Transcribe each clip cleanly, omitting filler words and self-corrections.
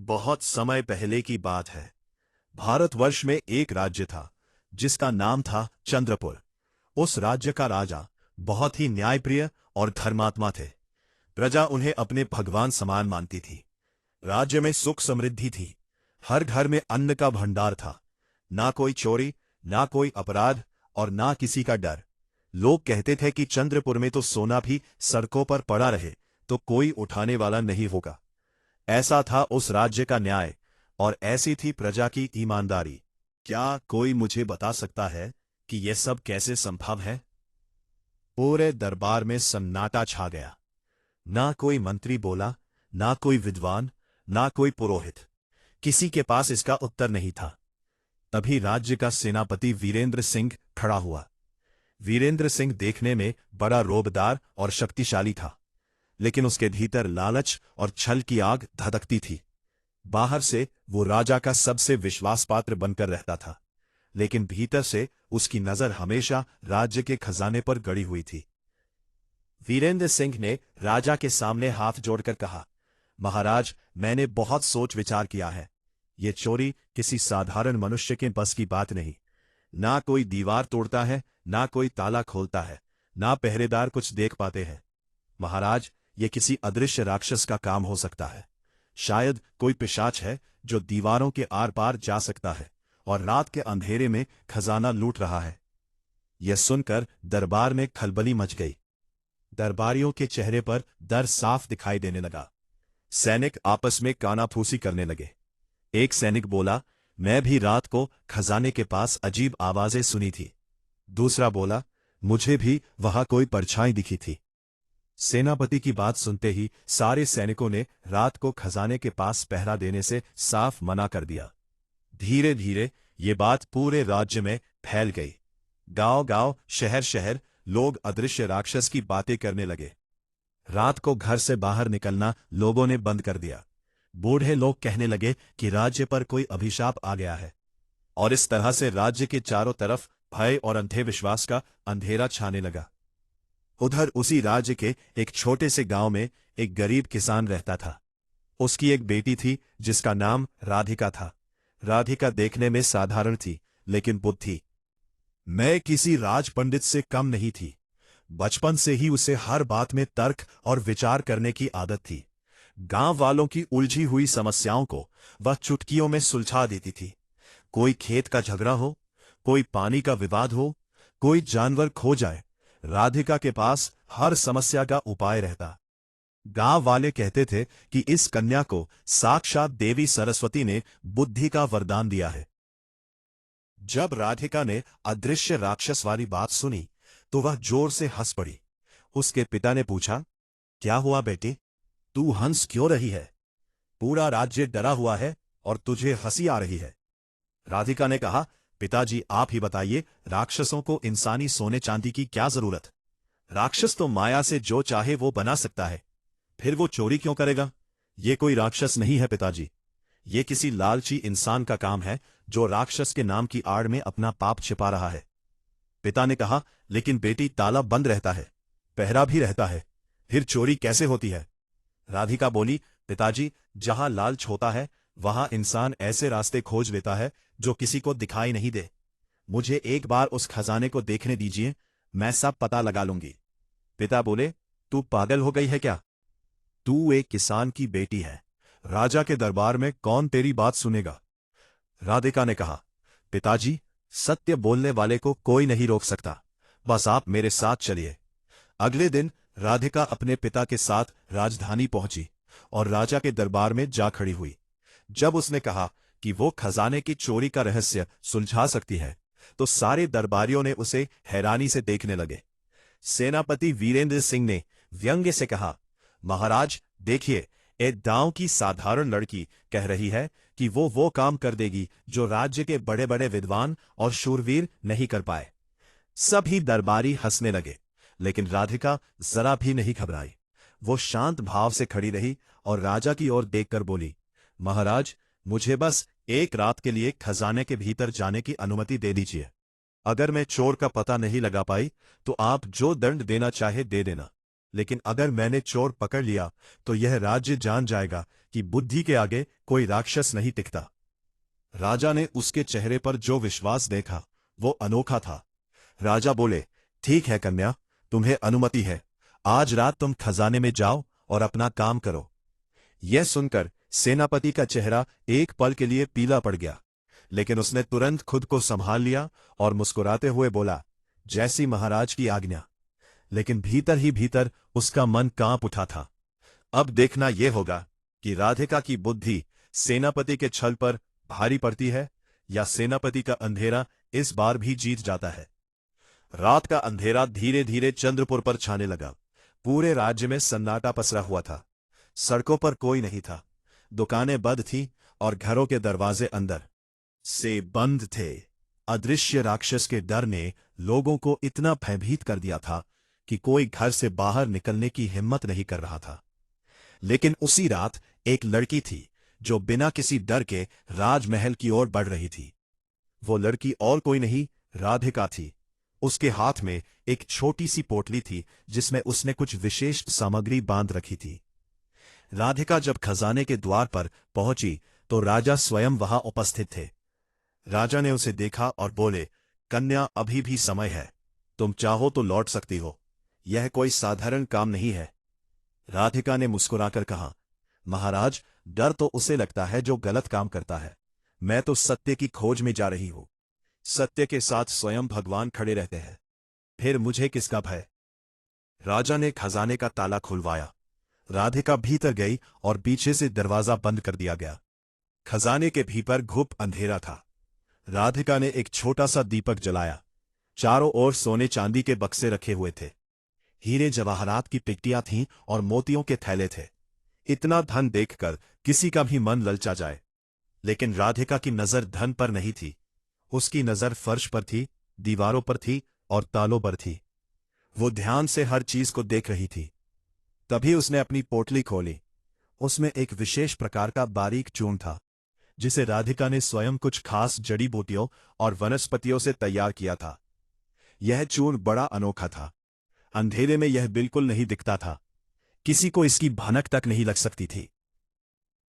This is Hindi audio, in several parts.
बहुत समय पहले की बात है। भारतवर्ष में एक राज्य था जिसका नाम था चंद्रपुर। उस राज्य का राजा बहुत ही न्यायप्रिय और धर्मात्मा थे। प्रजा उन्हें अपने भगवान समान मानती थी। राज्य में सुख समृद्धि थी। हर घर में अन्न का भंडार था। ना कोई चोरी, ना कोई अपराध और ना किसी का डर। लोग कहते थे कि चंद्रपुर में तो सोना भी सड़कों पर पड़ा रहे तो कोई उठाने वाला नहीं होगा। ऐसा था उस राज्य का न्याय और ऐसी थी प्रजा की ईमानदारी। क्या कोई मुझे बता सकता है कि यह सब कैसे संभव है? पूरे दरबार में सन्नाटा छा गया। ना कोई मंत्री बोला, ना कोई विद्वान, ना कोई पुरोहित। किसी के पास इसका उत्तर नहीं था। तभी राज्य का सेनापति वीरेंद्र सिंह खड़ा हुआ। वीरेंद्र सिंह देखने में बड़ा रोबदार और शक्तिशाली था, लेकिन उसके भीतर लालच और छल की आग धधकती थी। बाहर से वो राजा का सबसे विश्वासपात्र बनकर रहता था, लेकिन भीतर से उसकी नजर हमेशा राज्य के खजाने पर गड़ी हुई थी। वीरेंद्र सिंह ने राजा के सामने हाथ जोड़कर कहा, महाराज, मैंने बहुत सोच विचार किया है। ये चोरी किसी साधारण मनुष्य के बस की बात नहीं। ना कोई दीवार तोड़ता है, ना कोई ताला खोलता है, ना पहरेदार कुछ देख पाते हैं। महाराज, ये किसी अदृश्य राक्षस का काम हो सकता है। शायद कोई पिशाच है जो दीवारों के आर पार जा सकता है और रात के अंधेरे में खजाना लूट रहा है। यह सुनकर दरबार में खलबली मच गई। दरबारियों के चेहरे पर डर साफ दिखाई देने लगा। सैनिक आपस में कानाफूसी करने लगे। एक सैनिक बोला, मैं भी रात को खजाने के पास अजीब आवाजें सुनी थी। दूसरा बोला, मुझे भी वहां कोई परछाई दिखी थी। सेनापति की बात सुनते ही सारे सैनिकों ने रात को खजाने के पास पहरा देने से साफ मना कर दिया। धीरे धीरे ये बात पूरे राज्य में फैल गई। गांव-गांव, शहर-शहर लोग अदृश्य राक्षस की बातें करने लगे। रात को घर से बाहर निकलना लोगों ने बंद कर दिया। बूढ़े लोग कहने लगे कि राज्य पर कोई अभिशाप आ गया है। और इस तरह से राज्य के चारों तरफ भय और अंधे विश्वास का अंधेरा छाने लगा। उधर उसी राज्य के एक छोटे से गांव में एक गरीब किसान रहता था। उसकी एक बेटी थी जिसका नाम राधिका था। राधिका देखने में साधारण थी, लेकिन बुद्धि मैं किसी राज पंडित से कम नहीं थी। बचपन से ही उसे हर बात में तर्क और विचार करने की आदत थी। गांव वालों की उलझी हुई समस्याओं को वह चुटकियों में सुलझा देती थी। कोई खेत का झगड़ा हो, कोई पानी का विवाद हो, कोई जानवर खो जाए, राधिका के पास हर समस्या का उपाय रहता। गांव वाले कहते थे कि इस कन्या को साक्षात देवी सरस्वती ने बुद्धि का वरदान दिया है। जब राधिका ने अदृश्य राक्षस वाली बात सुनी तो वह जोर से हंस पड़ी। उसके पिता ने पूछा, क्या हुआ बेटी, तू हंस क्यों रही है? पूरा राज्य डरा हुआ है और तुझे हंसी आ रही है। राधिका ने कहा, पिताजी आप ही बताइए, राक्षसों को इंसानी सोने चांदी की क्या जरूरत? राक्षस तो माया से जो चाहे वो बना सकता है। फिर वो चोरी क्यों करेगा? ये कोई राक्षस नहीं है पिताजी, ये किसी लालची इंसान का काम है जो राक्षस के नाम की आड़ में अपना पाप छिपा रहा है। पिता ने कहा, लेकिन बेटी ताला बंद रहता है, पहरा भी रहता है, फिर चोरी कैसे होती है? राधिका बोली, पिताजी जहां लालच होता है वहां इंसान ऐसे रास्ते खोज लेता है जो किसी को दिखाई नहीं दे। मुझे एक बार उस खजाने को देखने दीजिए, मैं सब पता लगा लूंगी। पिता बोले, तू पागल हो गई है क्या? तू एक किसान की बेटी है, राजा के दरबार में कौन तेरी बात सुनेगा? राधिका ने कहा, पिताजी सत्य बोलने वाले को कोई नहीं रोक सकता, बस आप मेरे साथ चलिए। अगले दिन राधिका अपने पिता के साथ राजधानी पहुंची और राजा के दरबार में जा खड़ी हुई। जब उसने कहा कि वो खजाने की चोरी का रहस्य सुलझा सकती है, तो सारे दरबारियों ने उसे हैरानी से देखने लगे। सेनापति वीरेंद्र सिंह ने व्यंग्य से कहा, महाराज देखिए, एक गांव की साधारण लड़की कह रही है कि वो काम कर देगी जो राज्य के बड़े बड़े विद्वान और शूरवीर नहीं कर पाए। सभी दरबारी हंसने लगे, लेकिन राधिका जरा भी नहीं घबराई। वो शांत भाव से खड़ी रही और राजा की ओर देखकर बोली, महाराज मुझे बस एक रात के लिए खजाने के भीतर जाने की अनुमति दे दीजिए। अगर मैं चोर का पता नहीं लगा पाई तो आप जो दंड देना चाहे दे देना। लेकिन अगर मैंने चोर पकड़ लिया तो यह राज्य जान जाएगा कि बुद्धि के आगे कोई राक्षस नहीं टिकता। राजा ने उसके चेहरे पर जो विश्वास देखा वो अनोखा था। राजा बोले, ठीक है कन्या, तुम्हें अनुमति है। आज रात तुम खजाने में जाओ और अपना काम करो। यह सुनकर सेनापति का चेहरा एक पल के लिए पीला पड़ गया, लेकिन उसने तुरंत खुद को संभाल लिया और मुस्कुराते हुए बोला, जैसी महाराज की आज्ञा। लेकिन भीतर ही भीतर उसका मन कांप उठा था। अब देखना यह होगा कि राधिका की बुद्धि सेनापति के छल पर भारी पड़ती है या सेनापति का अंधेरा इस बार भी जीत जाता है। रात का अंधेरा धीरे धीरे चंद्रपुर पर छाने लगा। पूरे राज्य में सन्नाटा पसरा हुआ था। सड़कों पर कोई नहीं था, दुकानें बंद थीं और घरों के दरवाजे अंदर से बंद थे। अदृश्य राक्षस के डर ने लोगों को इतना भयभीत कर दिया था कि कोई घर से बाहर निकलने की हिम्मत नहीं कर रहा था। लेकिन उसी रात एक लड़की थी जो बिना किसी डर के राजमहल की ओर बढ़ रही थी। वो लड़की और कोई नहीं, राधिका थी। उसके हाथ में एक छोटी सी पोटली थी जिसमें उसने कुछ विशेष सामग्री बांध रखी थी। राधिका जब खजाने के द्वार पर पहुंची तो राजा स्वयं वहां उपस्थित थे। राजा ने उसे देखा और बोले, कन्या, अभी भी समय है, तुम चाहो तो लौट सकती हो। यह कोई साधारण काम नहीं है। राधिका ने मुस्कुराकर कहा, महाराज, डर तो उसे लगता है जो गलत काम करता है। मैं तो सत्य की खोज में जा रही हूं। सत्य के साथ स्वयं भगवान खड़े रहते हैं, फिर मुझे किसका भय। राजा ने खजाने का ताला खुलवाया। राधिका भीतर गई और पीछे से दरवाजा बंद कर दिया गया। खजाने के भीतर घुप अंधेरा था। राधिका ने एक छोटा सा दीपक जलाया। चारों ओर सोने चांदी के बक्से रखे हुए थे। हीरे जवाहरात की टिकटियां थीं और मोतियों के थैले थे। इतना धन देखकर किसी का भी मन ललचा जाए। लेकिन राधिका की नजर धन पर नहीं थी। उसकी नजर फर्श पर थी, दीवारों पर थी और तालों पर थी। वो ध्यान से हर चीज को देख रही थी। तभी उसने अपनी पोटली खोली। उसमें एक विशेष प्रकार का बारीक चूर्ण था जिसे राधिका ने स्वयं कुछ खास जड़ी बूटियों और वनस्पतियों से तैयार किया था। यह चूर्ण बड़ा अनोखा था। अंधेरे में यह बिल्कुल नहीं दिखता था। किसी को इसकी भनक तक नहीं लग सकती थी।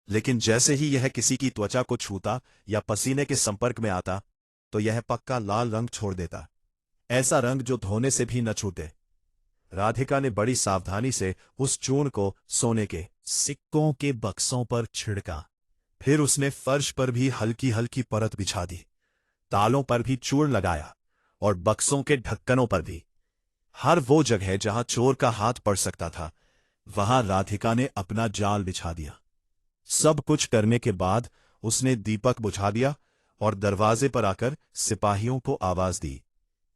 लेकिन जैसे ही यह किसी की त्वचा को छूता या पसीने के संपर्क में आता तो यह पक्का लाल रंग छोड़ देता, ऐसा रंग जो धोने से भी न छूटे। राधिका ने बड़ी सावधानी से उस चूर्ण को सोने के सिक्कों के बक्सों पर छिड़का। फिर उसने फर्श पर भी हल्की हल्की परत बिछा दी, तालों पर भी चूर्ण लगाया और बक्सों के ढक्कनों पर भी। हर वो जगह जहां चोर का हाथ पड़ सकता था वहां राधिका ने अपना जाल बिछा दिया। सब कुछ करने के बाद उसने दीपक बुझा दिया और दरवाजे पर आकर सिपाहियों को आवाज दी।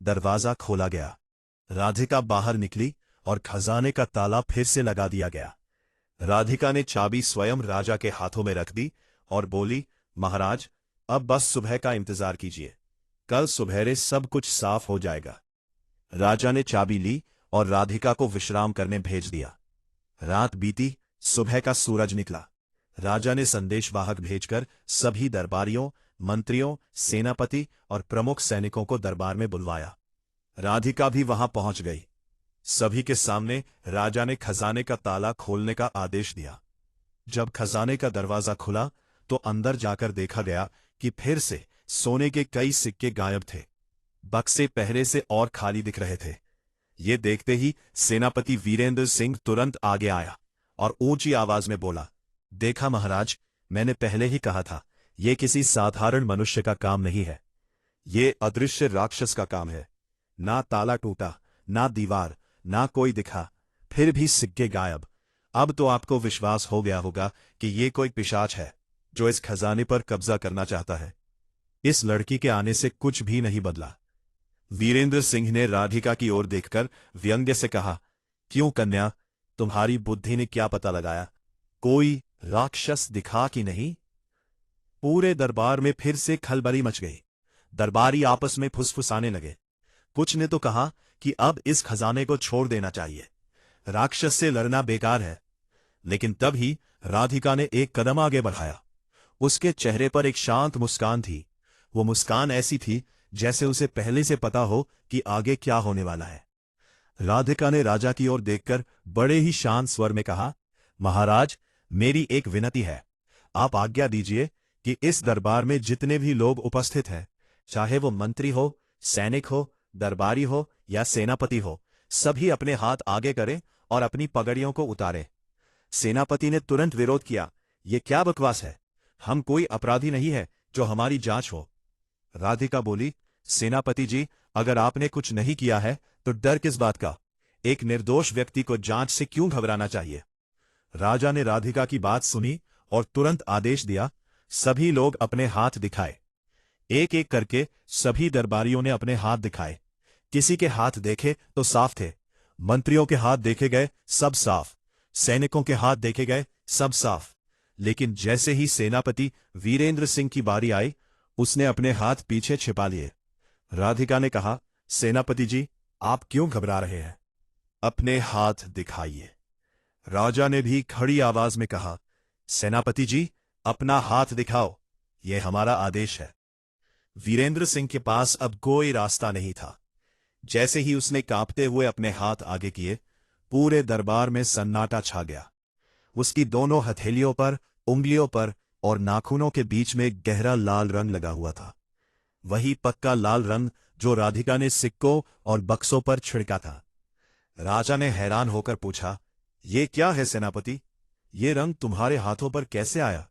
दरवाजा खोला गया। राधिका बाहर निकली और खजाने का ताला फिर से लगा दिया गया। राधिका ने चाबी स्वयं राजा के हाथों में रख दी और बोली, महाराज, अब बस सुबह का इंतजार कीजिए। कल सुबेरे सब कुछ साफ हो जाएगा। राजा ने चाबी ली और राधिका को विश्राम करने भेज दिया। रात बीती, सुबह का सूरज निकला। राजा ने संदेशवाहक भेजकर सभी दरबारियों, मंत्रियों, सेनापति और प्रमुख सैनिकों को दरबार में बुलवाया। राधिका भी वहां पहुंच गई। सभी के सामने राजा ने खजाने का ताला खोलने का आदेश दिया। जब खजाने का दरवाजा खुला तो अंदर जाकर देखा गया कि फिर से सोने के कई सिक्के गायब थे। बक्से पहले से और खाली दिख रहे थे। ये देखते ही सेनापति वीरेंद्र सिंह तुरंत आगे आया और ऊंची आवाज में बोला, देखा महाराज, मैंने पहले ही कहा था, ये किसी साधारण मनुष्य का काम नहीं है। ये अदृश्य राक्षस का काम है। ना ताला टूटा, ना दीवार, ना कोई दिखा, फिर भी सिक्के गायब। अब तो आपको विश्वास हो गया होगा कि ये कोई पिशाच है जो इस खजाने पर कब्जा करना चाहता है। इस लड़की के आने से कुछ भी नहीं बदला। वीरेंद्र सिंह ने राधिका की ओर देखकर व्यंग्य से कहा, क्यों कन्या, तुम्हारी बुद्धि ने क्या पता लगाया? कोई राक्षस दिखा कि नहीं? पूरे दरबार में फिर से खलबली मच गई। दरबारी आपस में फुसफुसाने लगे। कुछ ने तो कहा कि अब इस खजाने को छोड़ देना चाहिए, राक्षस से लड़ना बेकार है। लेकिन तभी राधिका ने एक कदम आगे बढ़ाया। उसके चेहरे पर एक शांत मुस्कान थी। वो मुस्कान ऐसी थी जैसे उसे पहले से पता हो कि आगे क्या होने वाला है। राधिका ने राजा की ओर देखकर बड़े ही शांत स्वर में कहा, महाराज, मेरी एक विनती है। आप आज्ञा दीजिए कि इस दरबार में जितने भी लोग उपस्थित हैं, चाहे वो मंत्री हो, सैनिक हो, दरबारी हो या सेनापति हो, सभी अपने हाथ आगे करें और अपनी पगड़ियों को उतारें। सेनापति ने तुरंत विरोध किया, ये क्या बकवास है? हम कोई अपराधी नहीं है जो हमारी जांच हो। राधिका बोली, सेनापति जी, अगर आपने कुछ नहीं किया है तो डर किस बात का? एक निर्दोष व्यक्ति को जांच से क्यों घबराना चाहिए? राजा ने राधिका की बात सुनी और तुरंत आदेश दिया, सभी लोग अपने हाथ दिखाए। एक एक करके सभी दरबारियों ने अपने हाथ दिखाए। किसी के हाथ देखे तो साफ थे, मंत्रियों के हाथ देखे गए सब साफ, सैनिकों के हाथ देखे गए सब साफ। लेकिन जैसे ही सेनापति वीरेंद्र सिंह की बारी आई, उसने अपने हाथ पीछे छिपा लिए। राधिका ने कहा, सेनापति जी, आप क्यों घबरा रहे हैं? अपने हाथ दिखाइए। राजा ने भी खड़ी आवाज में कहा, सेनापति जी, अपना हाथ दिखाओ, यह हमारा आदेश है। वीरेंद्र सिंह के पास अब कोई रास्ता नहीं था। जैसे ही उसने कांपते हुए अपने हाथ आगे किए, पूरे दरबार में सन्नाटा छा गया। उसकी दोनों हथेलियों पर, उंगलियों पर और नाखूनों के बीच में गहरा लाल रंग लगा हुआ था, वही पक्का लाल रंग जो राधिका ने सिक्कों और बक्सों पर छिड़का था। राजा ने हैरान होकर पूछा, ये क्या है सेनापति? ये रंग तुम्हारे हाथों पर कैसे आया?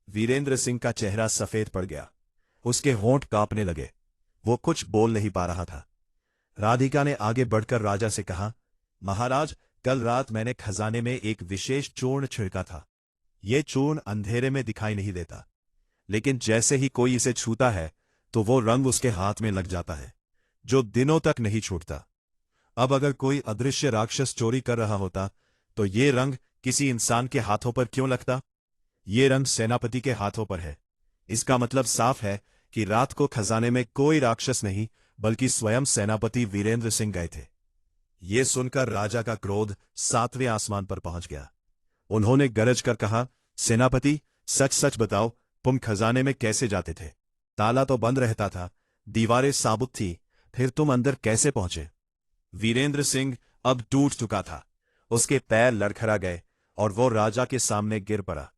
वीरेंद्र सिंह का चेहरा सफेद पड़ गया, उसके होंठ कांपने लगे, वो कुछ बोल नहीं पा रहा था। राधिका ने आगे बढ़कर राजा से कहा, महाराज, कल रात मैंने खजाने में एक विशेष चूर्ण छिड़का था। ये चूर्ण अंधेरे में दिखाई नहीं देता, लेकिन जैसे ही कोई इसे छूता है तो वो रंग उसके हाथ में लग जाता है, जो दिनों तक नहीं छूटता। अब अगर कोई अदृश्य राक्षस चोरी कर रहा होता तो ये रंग किसी इंसान के हाथों पर क्यों लगता? ये रंग सेनापति के हाथों पर है। इसका मतलब साफ है कि रात को खजाने में कोई राक्षस नहीं बल्कि स्वयं सेनापति वीरेंद्र सिंह गए थे। ये सुनकर राजा का क्रोध 7वें आसमान पर पहुंच गया। उन्होंने गरज कर कहा, सेनापति, सच सच बताओ, तुम खजाने में कैसे जाते थे? ताला तो बंद रहता था, दीवारें साबुत थी, फिर तुम अंदर कैसे पहुंचे? वीरेंद्र सिंह अब टूट चुका था, उसके पैर लड़खड़ा गए और वो राजा के सामने गिर पड़ा।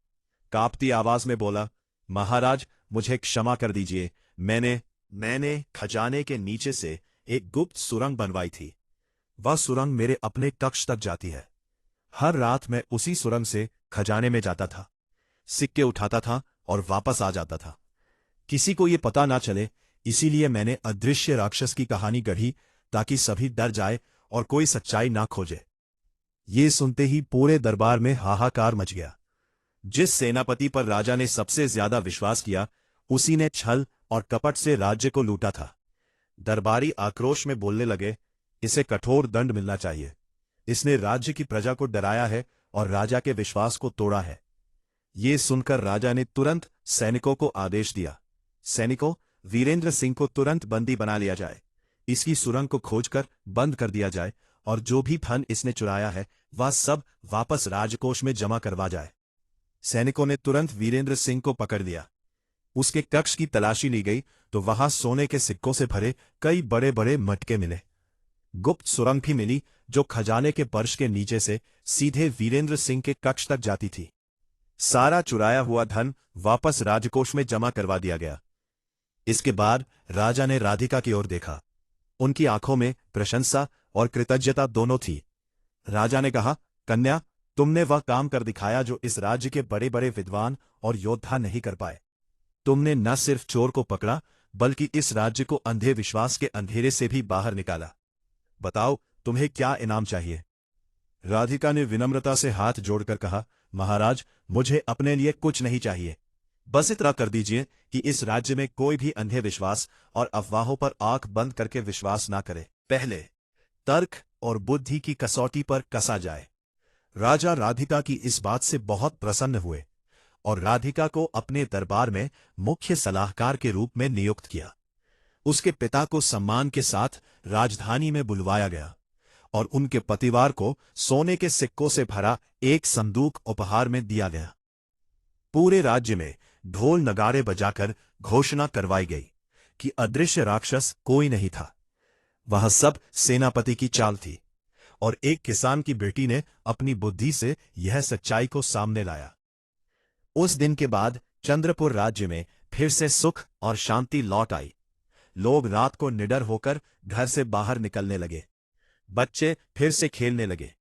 कांपती आवाज में बोला, महाराज, मुझे क्षमा कर दीजिए। मैंने खजाने के नीचे से एक गुप्त सुरंग बनवाई थी। वह सुरंग मेरे अपने कक्ष तक जाती है। हर रात मैं उसी सुरंग से खजाने में जाता था, सिक्के उठाता था और वापस आ जाता था। किसी को ये पता ना चले, इसीलिए मैंने अदृश्य राक्षस की कहानी गढ़ी ताकि सभी डर जाए और कोई सच्चाई ना खोजे। ये सुनते ही पूरे दरबार में हाहाकार मच गया। जिस सेनापति पर राजा ने सबसे ज्यादा विश्वास किया, उसी ने छल और कपट से राज्य को लूटा था। दरबारी आक्रोश में बोलने लगे, इसे कठोर दंड मिलना चाहिए। इसने राज्य की प्रजा को डराया है और राजा के विश्वास को तोड़ा है। ये सुनकर राजा ने तुरंत सैनिकों को आदेश दिया, सैनिकों, वीरेंद्र सिंह को तुरंत बंदी बना लिया जाए, इसकी सुरंग को खोजकर बंद कर दिया जाए और जो भी धन इसने चुराया है वह सब वापस राजकोष में जमा करवा जाए। सैनिकों ने तुरंत वीरेंद्र सिंह को पकड़ लिया। उसके कक्ष की तलाशी ली गई तो वहां सोने के सिक्कों से भरे कई बड़े बड़े मटके मिले। गुप्त सुरंग भी मिली जो खजाने के फर्श के नीचे से सीधे वीरेंद्र सिंह के कक्ष तक जाती थी। सारा चुराया हुआ धन वापस राजकोष में जमा करवा दिया गया। इसके बाद राजा ने राधिका की ओर देखा। उनकी आंखों में प्रशंसा और कृतज्ञता दोनों थी। राजा ने कहा, कन्या, तुमने वह काम कर दिखाया जो इस राज्य के बड़े बड़े विद्वान और योद्धा नहीं कर पाए। तुमने न सिर्फ चोर को पकड़ा बल्कि इस राज्य को अंधे विश्वास के अंधेरे से भी बाहर निकाला। बताओ, तुम्हें क्या इनाम चाहिए? राधिका ने विनम्रता से हाथ जोड़कर कहा, महाराज, मुझे अपने लिए कुछ नहीं चाहिए। बस इतना कर दीजिए कि इस राज्य में कोई भी अंधे विश्वास और अफवाहों पर आंख बंद करके विश्वास ना करे। पहले तर्क और बुद्धि की कसौटी पर कसा जाए। राजा राधिका की इस बात से बहुत प्रसन्न हुए और राधिका को अपने दरबार में मुख्य सलाहकार के रूप में नियुक्त किया। उसके पिता को सम्मान के साथ राजधानी में बुलवाया गया और उनके परिवार को सोने के सिक्कों से भरा एक संदूक उपहार में दिया गया। पूरे राज्य में ढोल नगाड़े बजाकर घोषणा करवाई गई कि अदृश्य राक्षस कोई नहीं था, वह सब सेनापति की चाल थी। और एक किसान की बेटी ने अपनी बुद्धि से यह सच्चाई को सामने लाया। उस दिन के बाद चंद्रपुर राज्य में फिर से सुख और शांति लौट आई। लोग रात को निडर होकर घर से बाहर निकलने लगे। बच्चे फिर से खेलने लगे।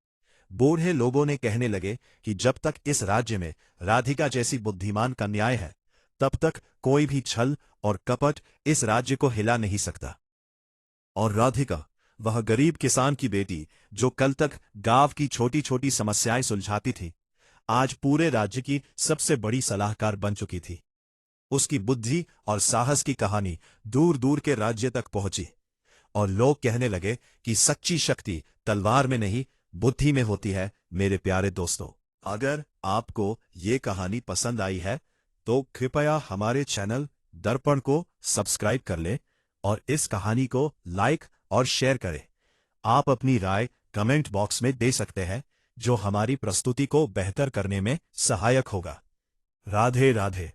बूढ़े लोगों ने कहने लगे कि जब तक इस राज्य में राधिका जैसी बुद्धिमान कन्याएं हैं, तब तक कोई भी छल और कपट इस राज्य को हिला नहीं सकता। और राधिका, वह गरीब किसान की बेटी जो कल तक गांव की छोटी छोटी समस्याएं सुलझाती थी, आज पूरे राज्य की सबसे बड़ी सलाहकार बन चुकी थी। उसकी बुद्धि और साहस की कहानी दूर दूर के राज्य तक पहुंची और लोग कहने लगे कि सच्ची शक्ति तलवार में नहीं, बुद्धि में होती है। मेरे प्यारे दोस्तों, अगर आपको ये कहानी पसंद आई है तो कृपया हमारे चैनल दर्पण को सब्सक्राइब कर लें और इस कहानी को लाइक और शेयर करें। आप अपनी राय कमेंट बॉक्स में दे सकते हैं, जो हमारी प्रस्तुति को बेहतर करने में सहायक होगा। राधे राधे।